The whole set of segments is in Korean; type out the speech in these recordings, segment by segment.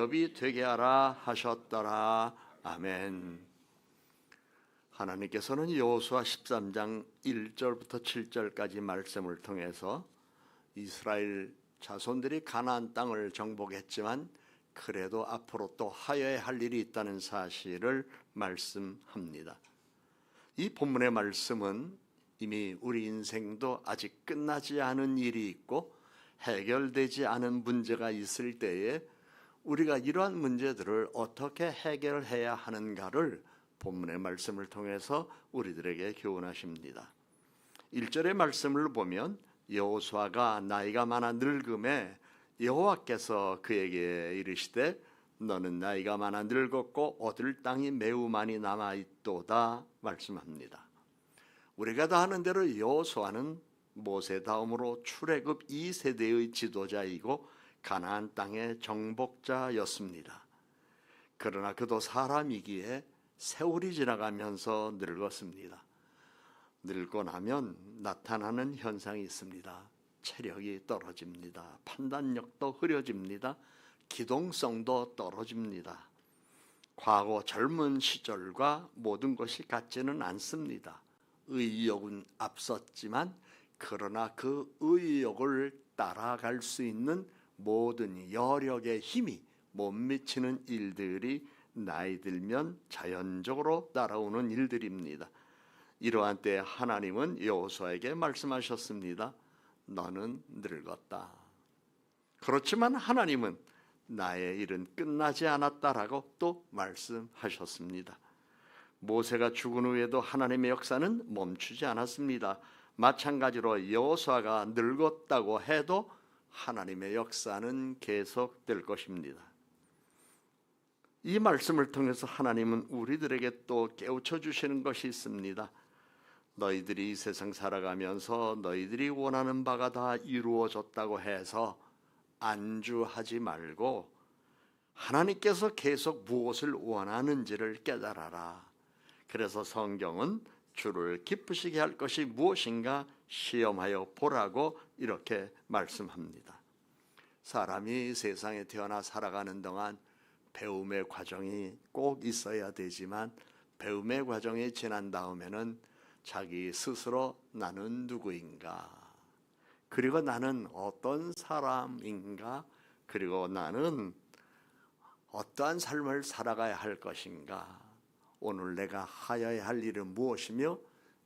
기업이 되게 하라 하셨더라. 아멘. 하나님께서는 여호수아 13장 1절부터 7절까지 말씀을 통해서 이스라엘 자손들이 가나안 땅을 정복했지만 그래도 앞으로 또 하여야 할 일이 있다는 사실을 말씀합니다. 이 본문의 말씀은 이미 우리 인생도 아직 끝나지 않은 일이 있고 해결되지 않은 문제가 있을 때에 우리가 이러한 문제들을 어떻게 해결해야 하는가를 본문의 말씀을 통해서 우리들에게 교훈하십니다. 1절의 말씀을 보면 여호수아가 나이가 많아 늙음에 여호와께서 그에게 이르시되 너는 나이가 많아 늙었고 얻을 땅이 매우 많이 남아있도다 말씀합니다. 우리가 다 아는 대로 여호수아는 모세 다음으로 출애굽 2세대의 지도자이고 가나안 땅의 정복자였습니다. 그러나 그도 사람이기에 세월이 지나가면서 늙었습니다. 늙고 나면 나타나는 현상이 있습니다. 체력이 떨어집니다. 판단력도 흐려집니다. 기동성도 떨어집니다. 과거 젊은 시절과 모든 것이 같지는 않습니다. 의욕은 앞섰지만 그러나 그 의욕을 따라갈 수 있는 모든 여력의 힘이 못 미치는 일들이 나이 들면 자연적으로 따라오는 일들입니다. 이러한 때 하나님은 여호수아에게 말씀하셨습니다. 너는 늙었다. 그렇지만 하나님은 나의 일은 끝나지 않았다라고 또 말씀하셨습니다. 모세가 죽은 후에도 하나님의 역사는 멈추지 않았습니다. 마찬가지로 여호수아가 늙었다고 해도 하나님의 역사는 계속될 것입니다. 이 말씀을 통해서 하나님은 우리들에게 또 깨우쳐 주시는 것이 있습니다. 너희들이 이 세상 살아가면서 너희들이 원하는 바가 다 이루어졌다고 해서 안주하지 말고 하나님께서 계속 무엇을 원하는지를 깨달아라. 그래서 성경은 주를 기쁘시게 할 것이 무엇인가 시험하여 보라고 이렇게 말씀합니다. 사람이 세상에 태어나 살아가는 동안 배움의 과정이 꼭 있어야 되지만 배움의 과정이 지난 다음에는 자기 스스로 나는 누구인가, 그리고 나는 어떤 사람인가, 그리고 나는 어떠한 삶을 살아가야 할 것인가, 오늘 내가 하여야 할 일은 무엇이며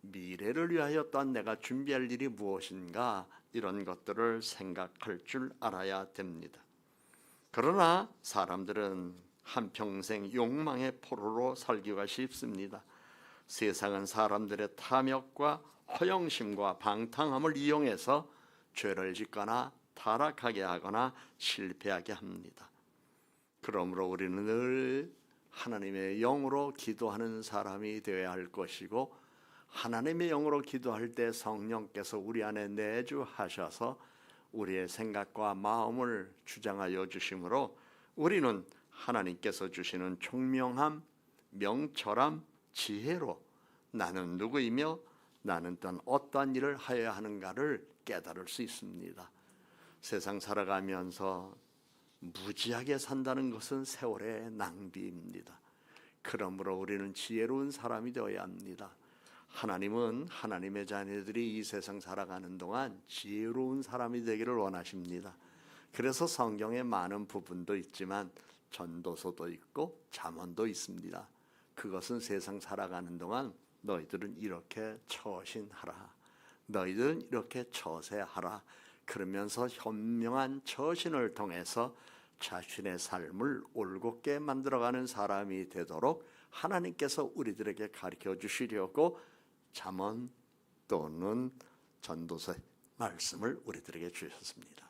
미래를 위하여 또한 내가 준비할 일이 무엇인가, 이런 것들을 생각할 줄 알아야 됩니다. 그러나 사람들은 한평생 욕망의 포로로 살기가 쉽습니다. 세상은 사람들의 탐욕과 허영심과 방탕함을 이용해서 죄를 짓거나 타락하게 하거나 실패하게 합니다. 그러므로 우리는 늘 하나님의 영으로 기도하는 사람이 되어야 할 것이고, 하나님의 영으로 기도할 때 성령께서 우리 안에 내주하셔서 우리의 생각과 마음을 주장하여 주심으로 우리는 하나님께서 주시는 총명함, 명철함, 지혜로 나는 누구이며 나는 또한 어떠한 일을 하여야 하는가를 깨달을 수 있습니다. 세상 살아가면서 무지하게 산다는 것은 세월의 낭비입니다. 그러므로 우리는 지혜로운 사람이 되어야 합니다. 하나님은 하나님의 자녀들이 이 세상 살아가는 동안 지혜로운 사람이 되기를 원하십니다. 그래서 성경에 많은 부분도 있지만 전도서도 있고 잠언도 있습니다. 그것은 세상 살아가는 동안 너희들은 이렇게 처신하라, 너희들은 이렇게 처세하라, 그러면서 현명한 처신을 통해서 자신의 삶을 올곧게 만들어가는 사람이 되도록 하나님께서 우리들에게 가르쳐 주시려고 잠언 또는 전도서의 말씀을 우리들에게 주셨습니다.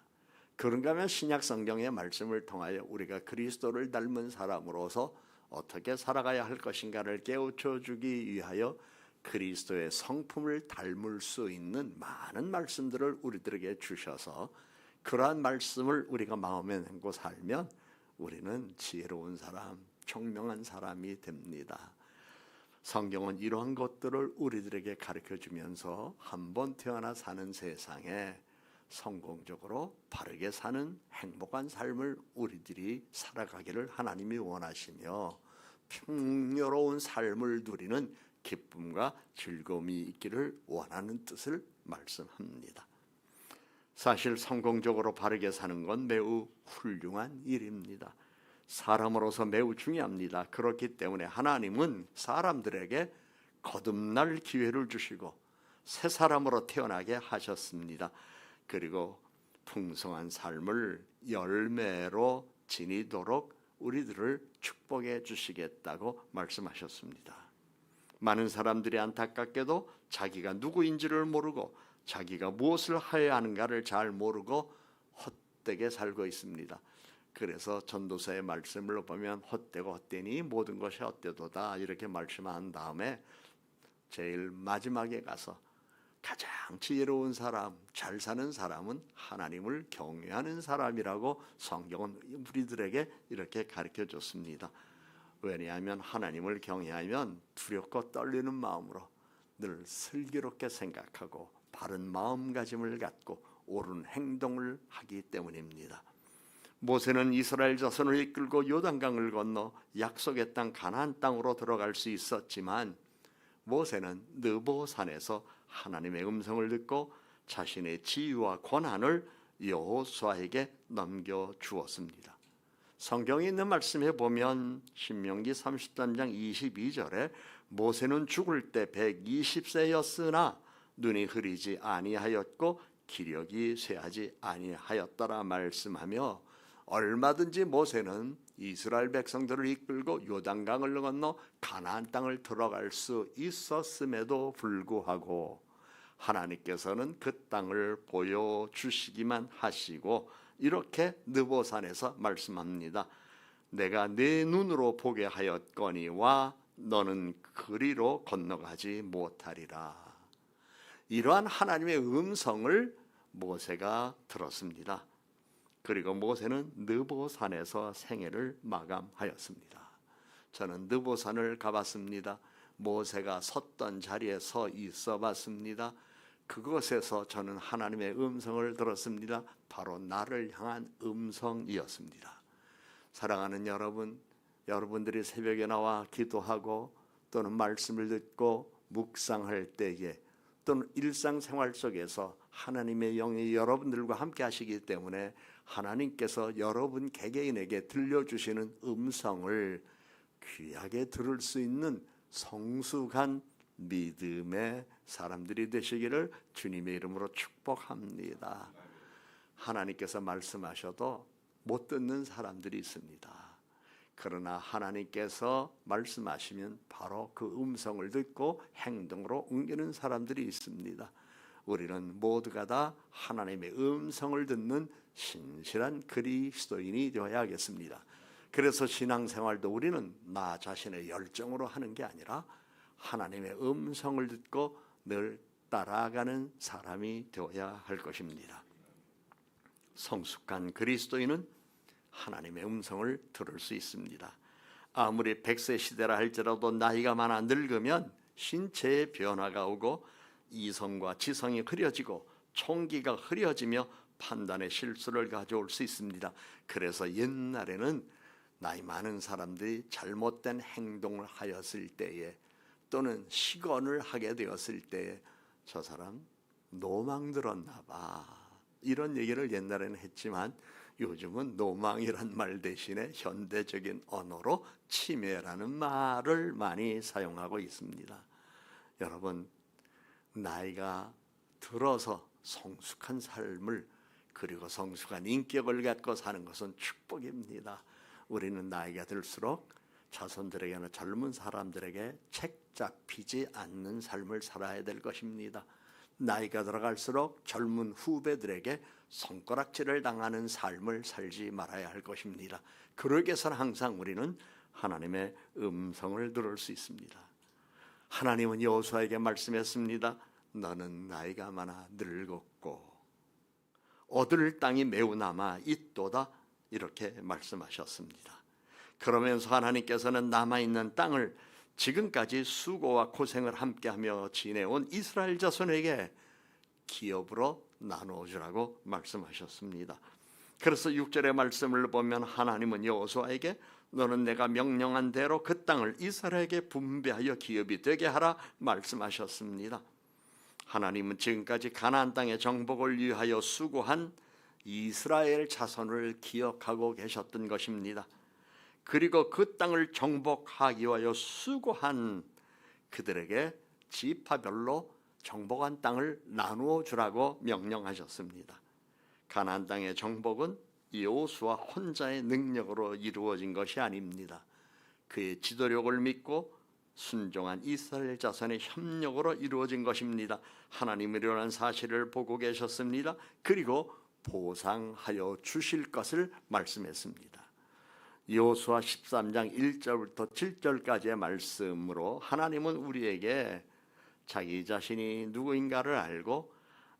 그런가 하면 신약 성경의 말씀을 통하여 우리가 그리스도를 닮은 사람으로서 어떻게 살아가야 할 것인가를 깨우쳐 주기 위하여 그리스도의 성품을 닮을 수 있는 많은 말씀들을 우리들에게 주셔서 그러한 말씀을 우리가 마음에 담고 살면 우리는 지혜로운 사람, 총명한 사람이 됩니다. 성경은 이러한 것들을 우리들에게 가르쳐 주면서 한 번 태어나 사는 세상에 성공적으로 바르게 사는 행복한 삶을 우리들이 살아가기를 하나님이 원하시며 평화로운 삶을 누리는 기쁨과 즐거움이 있기를 원하는 뜻을 말씀합니다. 사실 성공적으로 바르게 사는 건 매우 훌륭한 일입니다. 사람으로서 매우 중요합니다. 그렇기 때문에 하나님은 사람들에게 거듭날 기회를 주시고 새 사람으로 태어나게 하셨습니다. 그리고 풍성한 삶을 열매로 지니도록 우리들을 축복해 주시겠다고 말씀하셨습니다. 많은 사람들이 안타깝게도 자기가 누구인지를 모르고 자기가 무엇을 해야 하는가를 잘 모르고 헛되게 살고 있습니다. 그래서 전도서의 말씀을 보면 헛되고 헛되니 모든 것이 헛되도다 이렇게 말씀한 다음에 제일 마지막에 가서 가장 지혜로운 사람, 잘 사는 사람은 하나님을 경외하는 사람이라고 성경은 우리들에게 이렇게 가르쳐 줬습니다. 왜냐하면 하나님을 경외하면 두렵고 떨리는 마음으로 늘 슬기롭게 생각하고 바른 마음가짐을 갖고 옳은 행동을 하기 때문입니다. 모세는 이스라엘 자손을 이끌고 요단강을 건너 약속의 땅 가나안 땅으로 들어갈 수 있었지만 모세는 느보산에서 하나님의 음성을 듣고 자신의 지위와 권한을 여호수아에게 넘겨주었습니다. 성경에 있는 말씀에 보면 신명기 33장 22절에 모세는 죽을 때 120세였으나 눈이 흐리지 아니하였고 기력이 쇠하지 아니하였더라 말씀하며 얼마든지 모세는 이스라엘 백성들을 이끌고 요단강을 건너 가나안 땅을 들어갈 수 있었음에도 불구하고 하나님께서는 그 땅을 보여주시기만 하시고 이렇게 느보산에서 말씀합니다. 내가 내 눈으로 보게 하였거니와 너는 그리로 건너가지 못하리라. 이러한 하나님의 음성을 모세가 들었습니다. 그리고 모세는 느보산에서 생애를 마감하였습니다. 저는 느보산을 가봤습니다. 모세가 섰던 자리에 서 있어 봤습니다. 그곳에서 저는 하나님의 음성을 들었습니다. 바로 나를 향한 음성이었습니다. 사랑하는 여러분, 여러분들이 새벽에 나와 기도하고 또는 말씀을 듣고 묵상할 때에 또는 일상생활 속에서 하나님의 영이 여러분들과 함께 하시기 때문에 하나님께서 여러분 개개인에게 들려주시는 음성을 귀하게 들을 수 있는 성숙한 믿음의 사람들이 되시기를 주님의 이름으로 축복합니다. 하나님께서 말씀하셔도 못 듣는 사람들이 있습니다. 그러나 하나님께서 말씀하시면 바로 그 음성을 듣고 행동으로 옮기는 사람들이 있습니다. 우리는 모두가 다 하나님의 음성을 듣는 신실한 그리스도인이 되어야겠습니다. 그래서 신앙생활도 우리는 나 자신의 열정으로 하는 게 아니라 하나님의 음성을 듣고 늘 따라가는 사람이 되어야 할 것입니다. 성숙한 그리스도인은 하나님의 음성을 들을 수 있습니다. 아무리 100세 시대라 할지라도 나이가 많아 늙으면 신체의 변화가 오고 이성과 지성이 흐려지고 총기가 흐려지며 판단의 실수를 가져올 수 있습니다. 그래서 옛날에는 나이 많은 사람들이 잘못된 행동을 하였을 때에 또는 시건을 하게 되었을 때에 저 사람 노망 들었나 봐 이런 얘기를 옛날에는 했지만 요즘은 노망이란 말 대신에 현대적인 언어로 치매라는 말을 많이 사용하고 있습니다. 여러분, 나이가 들어서 성숙한 삶을 그리고 성숙한 인격을 갖고 사는 것은 축복입니다. 우리는 나이가 들수록 자손들에게나 젊은 사람들에게 책 잡히지 않는 삶을 살아야 될 것입니다. 나이가 들어갈수록 젊은 후배들에게 손가락질을 당하는 삶을 살지 말아야 할 것입니다. 그러기 위해서는 항상 우리는 하나님의 음성을 들을 수 있습니다. 하나님은 여호수아에게 말씀했습니다. 너는 나이가 많아 늙었고 얻을 땅이 매우 남아 있도다 이렇게 말씀하셨습니다. 그러면서 하나님께서는 남아있는 땅을 지금까지 수고와 고생을 함께하며 지내온 이스라엘 자손에게 기업으로 나누어 주라고 말씀하셨습니다. 그래서 6절의 말씀을 보면 하나님은 여호수아에게 너는 내가 명령한 대로 그 땅을 이스라엘에게 분배하여 기업이 되게 하라 말씀하셨습니다. 하나님은 지금까지 가나안 땅의 정복을 위하여 수고한 이스라엘 자손을 기억하고 계셨던 것입니다. 그리고 그 땅을 정복하기 위하여 수고한 그들에게 지파별로 정복한 땅을 나누어 주라고 명령하셨습니다. 가나안 땅의 정복은 여호수아 혼자의 능력으로 이루어진 것이 아닙니다. 그의 지도력을 믿고 순종한 이스라엘 자손의 협력으로 이루어진 것입니다. 하나님은 이러한 사실을 보고 계셨습니다. 그리고 보상하여 주실 것을 말씀했습니다. 여호수아 13장 1절부터 7절까지의 말씀으로 하나님은 우리에게 자기 자신이 누구인가를 알고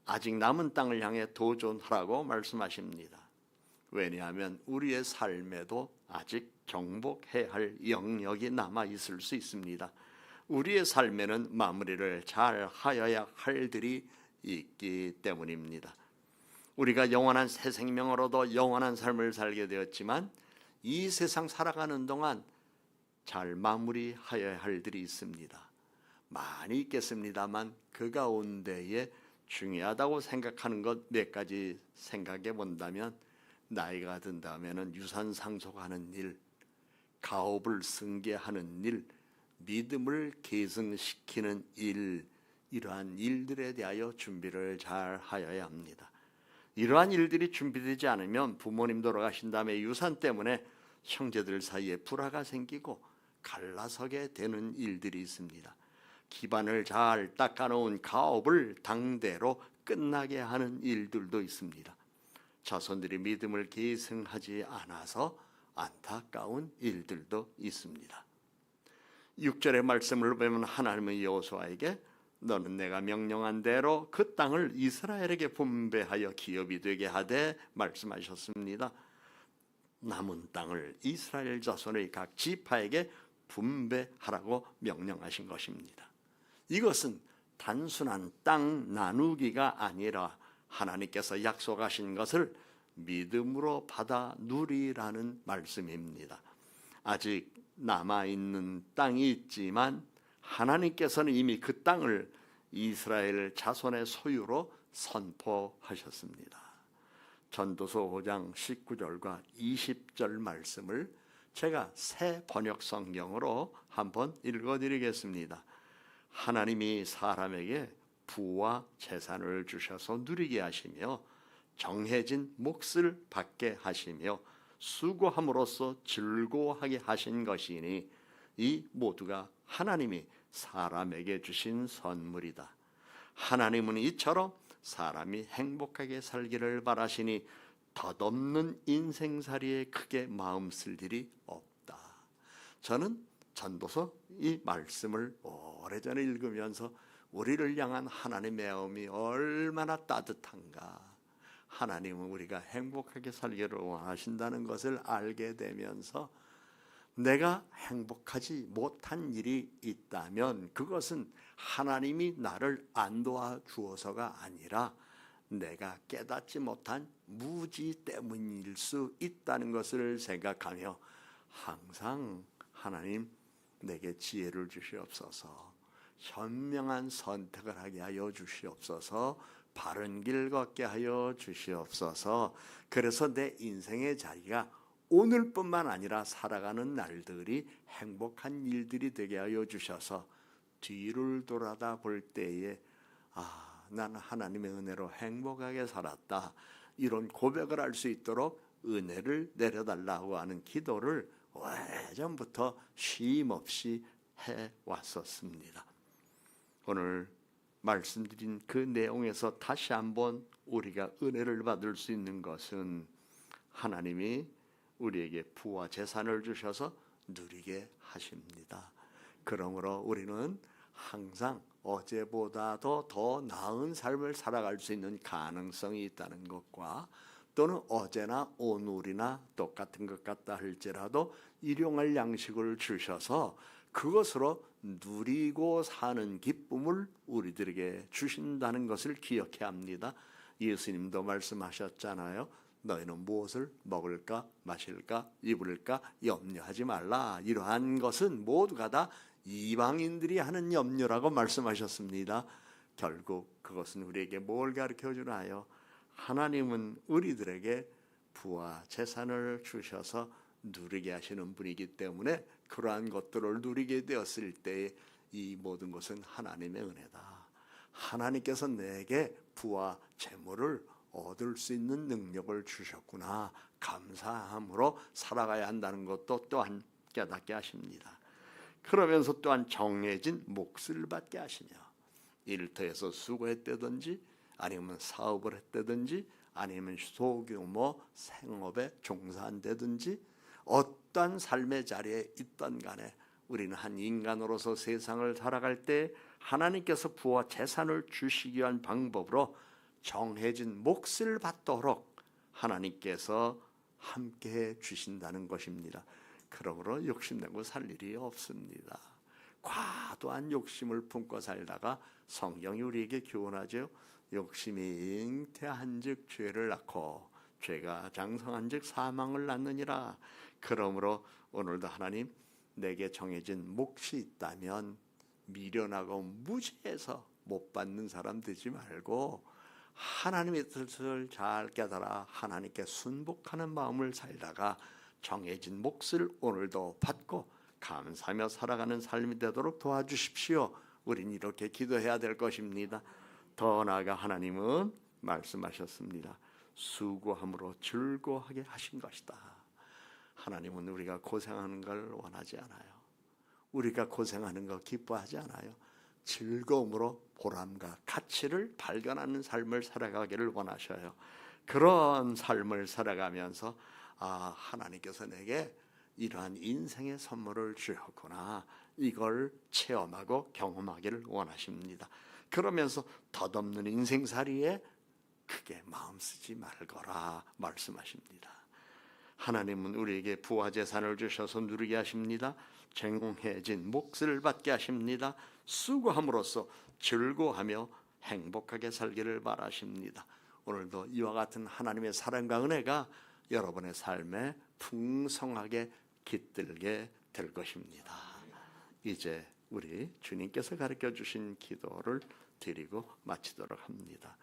아직 남은 땅을 향해 도전하라고 말씀하십니다. 왜냐하면 우리의 삶에도 아직 정복해야 할 영역이 남아 있을 수 있습니다. 우리의 삶에는 마무리를 잘 하여야 할 일들이 있기 때문입니다. 우리가 영원한 새 생명으로도 영원한 삶을 살게 되었지만 이 세상 살아가는 동안 잘 마무리하여야 할 일들이 있습니다. 많이 있겠습니다만 그 가운데에 중요하다고 생각하는 것 몇 가지 생각해 본다면 나이가 든다면 유산 상속하는 일, 가업을 승계하는 일, 믿음을 계승시키는 일, 이러한 일들에 대하여 준비를 잘 하여야 합니다. 이러한 일들이 준비되지 않으면 부모님 돌아가신 다음에 유산 때문에 형제들 사이에 불화가 생기고 갈라서게 되는 일들이 있습니다. 기반을 잘 닦아놓은 가업을 당대로 끝나게 하는 일들도 있습니다. 자손들이 믿음을 계승하지 않아서 안타까운 일들도 있습니다. 6절의 말씀을 보면 하나님은 여호수아에게 너는 내가 명령한 대로 그 땅을 이스라엘에게 분배하여 기업이 되게 하되 말씀하셨습니다. 남은 땅을 이스라엘 자손의 각 지파에게 분배하라고 명령하신 것입니다. 이것은 단순한 땅 나누기가 아니라 하나님께서 약속하신 것을 믿음으로 받아 누리라는 말씀입니다. 아직 남아있는 땅이 있지만 하나님께서는 이미 그 땅을 이스라엘 자손의 소유로 선포하셨습니다. 전도서 5장 19절과 20절 말씀을 제가 새 번역 성경으로 한번 읽어드리겠습니다. 하나님이 사람에게 부와 재산을 주셔서 누리게 하시며 정해진 몫을 받게 하시며 수고함으로써 즐거워하게 하신 것이니 이 모두가 하나님이 사람에게 주신 선물이다. 하나님은 이처럼 사람이 행복하게 살기를 바라시니 덧없는 인생살이에 크게 마음 쓸 일이 없다. 저는 전도서 이 말씀을 오래전에 읽으면서 우리를 향한 하나님의 마음이 얼마나 따뜻한가, 하나님은 우리가 행복하게 살기를 원하신다는 것을 알게 되면서 내가 행복하지 못한 일이 있다면 그것은 하나님이 나를 안 도와주어서가 아니라 내가 깨닫지 못한 무지 때문일 수 있다는 것을 생각하며 항상 하나님 내게 지혜를 주시옵소서, 현명한 선택을 하게 하여 주시옵소서, 바른 길 걷게 하여 주시옵소서. 그래서 내 인생의 자리가 오늘뿐만 아니라 살아가는 날들이 행복한 일들이 되게 하여 주셔서 뒤를 돌아다 볼 때에 나는 하나님의 은혜로 행복하게 살았다, 이런 고백을 할 수 있도록 은혜를 내려달라고 하는 기도를 오래전부터 쉼없이 해왔었습니다. 오늘 말씀드린 그 내용에서 다시 한번 우리가 은혜를 받을 수 있는 것은 하나님이 우리에게 부와 재산을 주셔서 누리게 하십니다. 그러므로 우리는 항상 어제보다도 더 나은 삶을 살아갈 수 있는 가능성이 있다는 것과 또는 어제나 오늘이나 똑같은 것 같다 할지라도 일용할 양식을 주셔서 그것으로 누리고 사는 기쁨을 우리들에게 주신다는 것을 기억해야 합니다. 예수님도 말씀하셨잖아요. 너희는 무엇을 먹을까 마실까 입을까 염려하지 말라. 이러한 것은 모두가 다 이방인들이 하는 염려라고 말씀하셨습니다. 결국 그것은 우리에게 뭘 가르쳐 주나요? 하나님은 우리들에게 부와 재산을 주셔서 누리게 하시는 분이기 때문에 그러한 것들을 누리게 되었을 때 이 모든 것은 하나님의 은혜다. 하나님께서 내게 부와 재물을 얻을 수 있는 능력을 주셨구나. 감사함으로 살아가야 한다는 것도 또한 깨닫게 하십니다. 그러면서 또한 정해진 몫을 받게 하시며 일터에서 수고했다든지 아니면 사업을 했다든지 아니면 소규모 생업에 종사한다든지 어떠한 삶의 자리에 있던 간에 우리는 한 인간으로서 세상을 살아갈 때 하나님께서 부와 재산을 주시기 위한 방법으로 정해진 몫을 받도록 하나님께서 함께해 주신다는 것입니다. 그러므로 욕심내고 살 일이 없습니다. 과도한 욕심을 품고 살다가 성경이 우리에게 교훈하죠. 욕심이 잉태한즉 죄를 낳고 죄가 장성한즉 사망을 낳느니라. 그러므로 오늘도 하나님 내게 정해진 몫이 있다면 미련하고 무지해서 못 받는 사람 되지 말고 하나님의 뜻을 잘 깨달아 하나님께 순복하는 마음을 살다가 정해진 몫을 오늘도 받고 감사하며 살아가는 삶이 되도록 도와주십시오. 우린 이렇게 기도해야 될 것입니다. 더 나아가 하나님은 말씀하셨습니다. 수고함으로 즐거워하게 하신 것이다. 하나님은 우리가 고생하는 걸 원하지 않아요. 우리가 고생하는 거 기뻐하지 않아요. 즐거움으로 보람과 가치를 발견하는 삶을 살아가기를 원하셔요. 그런 삶을 살아가면서 하나님께서 내게 이러한 인생의 선물을 주셨구나. 이걸 체험하고 경험하기를 원하십니다. 그러면서 덧없는 인생살이에 크게 마음 쓰지 말거라 말씀하십니다. 하나님은 우리에게 부와 재산을 주셔서 누리게 하십니다. 정해진 몫을 받게 하십니다. 수고함으로써 즐거워하며 행복하게 살기를 바라십니다. 오늘도 이와 같은 하나님의 사랑과 은혜가 여러분의 삶에 풍성하게 깃들게 될 것입니다. 이제 우리 주님께서 가르쳐 주신 기도를 드리고 마치도록 합니다.